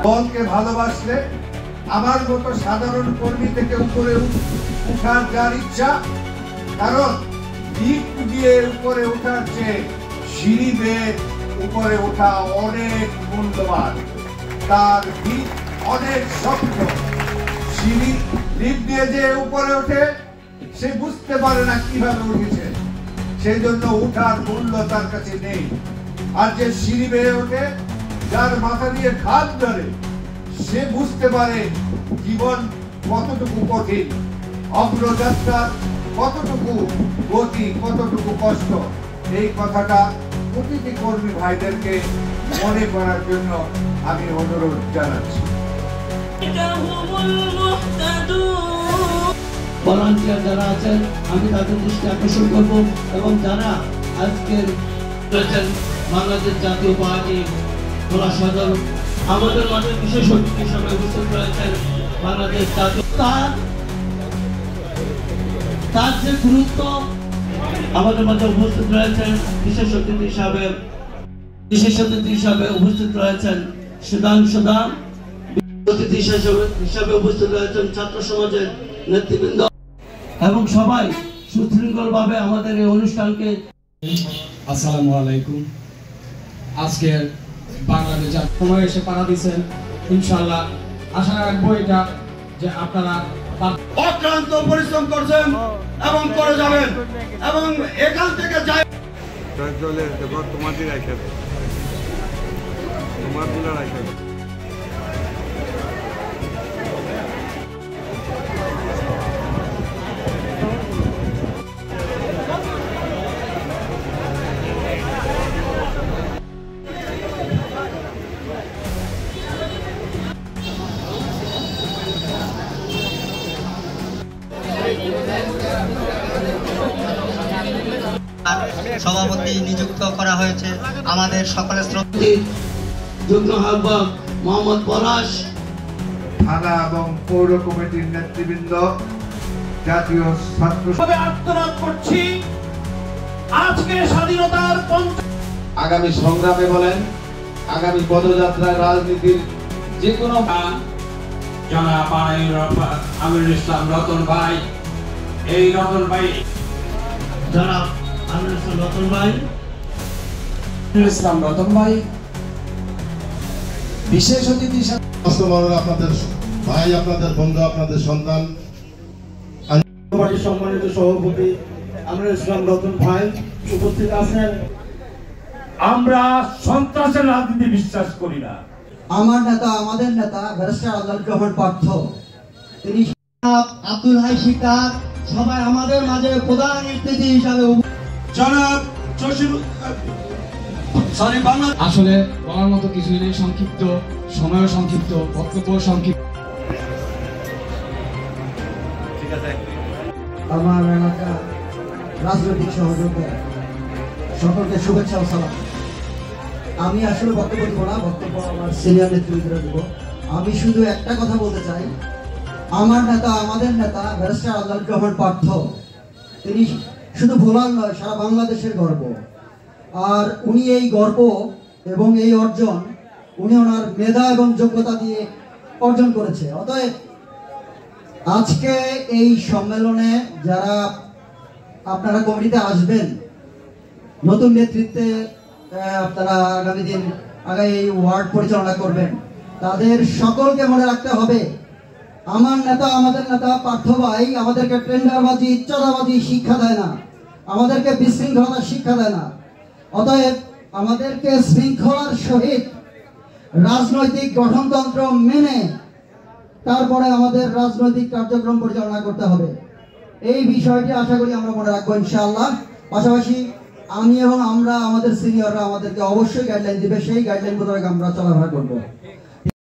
দলকে ভালোবাসলে আমার মতো সাধারণ কর্মী থেকে উপরে উঠার যার ইচ্ছা, কারণ লিফট দিয়ে উপরে উঠার চেয়ে সিঁড়ি বেয়ে উপরে ওঠা অনেক মূল্যবান। তার ভিত অনেক শক্ত। সিঁড়ি লিফট দিয়ে যে উপরে ওঠে সে বুঝতে পারে না কিভাবে উঠেছে, সেই জন্য উঠার মূল্য তার কাছে নেই। আর যে সিঁড়ি বেয়ে ওঠে, যার মাথা দিয়ে খাদ ধরে, সে বুঝতে পারে জীবন কতটুকু কঠিন, অগ্রযাত্রার কতটুকু গতি, কতটুকু কষ্ট। এই কথাটা প্রতিটি কর্মী ভাইদেরকে মনে করার জন্য আমি অনুরোধ জানাচ্ছি। ভলান্টিয়ার যারা আছেন আমি তাদের দৃষ্টি আকর্ষণ করব, এবং যারা আজকের বাংলাদেশ জাতীয় পার্টি ভোলা সদর আমাদের মাঝে বিশেষ অতিথি হিসেবে উপস্থিত রয়েছেন। বাংলাদেশ জাতীয় তার যে গুরুত্ব আমাদের মাঝে উপস্থিত রয়েছেন বিশেষ অতিথি হিসাবে উপস্থিত রয়েছেন সুদা অতিথি হিসাবে উপস্থিত রয়েছেন ছাত্র সমাজের নেতৃবৃন্দ, এবং সবাই সুশৃঙ্খল ভাবে আমাদের এই অনুষ্ঠানকে। আসসালামু আলাইকুম। আজকের বাংলাদেশ সময় এসে পাড়া দিচ্ছেন, ইনশাআল্লাহ আশা রাখবো এটা যে আপনারা অক্লান্ত পরিশ্রম করছেন এবং করে যাবেন, এবং এখান থেকে যাই সভাপতি নিযুক্ত করা হয়েছে আমাদের সকলের যুগ্ম আহ্বায়ক মোহাম্মদ পলাশ, থানা এবং পৌর কমিটির নেতৃবৃন্দ, জাতীয় ছাত্র আত্মনাদ করছি আজকে স্বাধীনতার আগামী সংগ্রামে বলেন, আগামী পদযাত্রায় রাজনীতির যে কোনো জনাব আমিরুল ইসলাম রতন ভাই, এই রতন ভাই জনাব আমিরুল ইসলাম রতন ভাই বিশেষ অতিথি হিসেবে আপনাদের ভাই, আপনাদের বন্ধু, আপনাদের সন্তান, সম্মানিত সভাপতি আমিরুল ইসলাম রতন ভাই উপস্থিত আছেন। আমরা সন্ত্রাসের রাজনীতি বিশ্বাস করি না। আমার নেতা, আমাদের নেতা ব্যারিস্টার আব্দুল রহমান পার্থ, তিনি আব্দুল হাই শিকদার, সবাই আমাদের মাঝে প্রধান অতিথি হিসাবে জনাব আসলে বলার মতো কিছুই নেই, সংক্ষিপ্ত সময়, সংক্ষিপ্ত বক্তব্য, সংক্ষিপ্ত। আমার এলাকা রাজনৈতিক সহযোগিতা সকলকে শুভেচ্ছা ও সালাম। আমি আসলে বক্তব্য দিব না, বক্তব্য আমার সিনিয়র নেতৃবৃন্দরা দিব। আমি শুধু একটা কথা বলতে চাই, আমার নেতা, আমাদের নেতা ব্যারিস্টার আব্দুল রহমান পার্থ, তিনি শুধু ভোলার নয়, সারা বাংলাদেশের গর্ব। আর উনি এই গর্ব এবং এই অর্জন উনি ওনার মেধা এবং যোগ্যতা দিয়ে অর্জন করেছে। অতএব আজকে এই সম্মেলনে যারা আপনারা কমিটিতে আসবেন, নতুন নেতৃত্বে আপনারা আগামী দিন এই ওয়ার্ড পরিচালনা করবেন, তাদের সকলকে মনে রাখতে হবে, আমার নেতা, আমাদের নেতা পার্থ ভাই আমাদেরকে টেন্ডারবাজি, চাঁদাবাজি শিক্ষা দেয় না, আমাদেরকে বিশৃঙ্খলতার শিক্ষা দেয় না। অতএব আমাদেরকে শৃঙ্খলার সহিত রাজনৈতিক গঠনতন্ত্র মেনে তারপরে আমাদের রাজনৈতিক কার্যক্রম পরিচালনা করতে হবে। এই বিষয়টি আশা করি আমরা মনে রাখবো ইনশাআল্লাহ। পাশাপাশি আমি এবং আমরা, আমাদের সিনিয়ররা আমাদেরকে অবশ্যই গাইডলাইন দিবে, সেই গাইডলাইন মোতাবেক আমরা চলাফেরা করবো।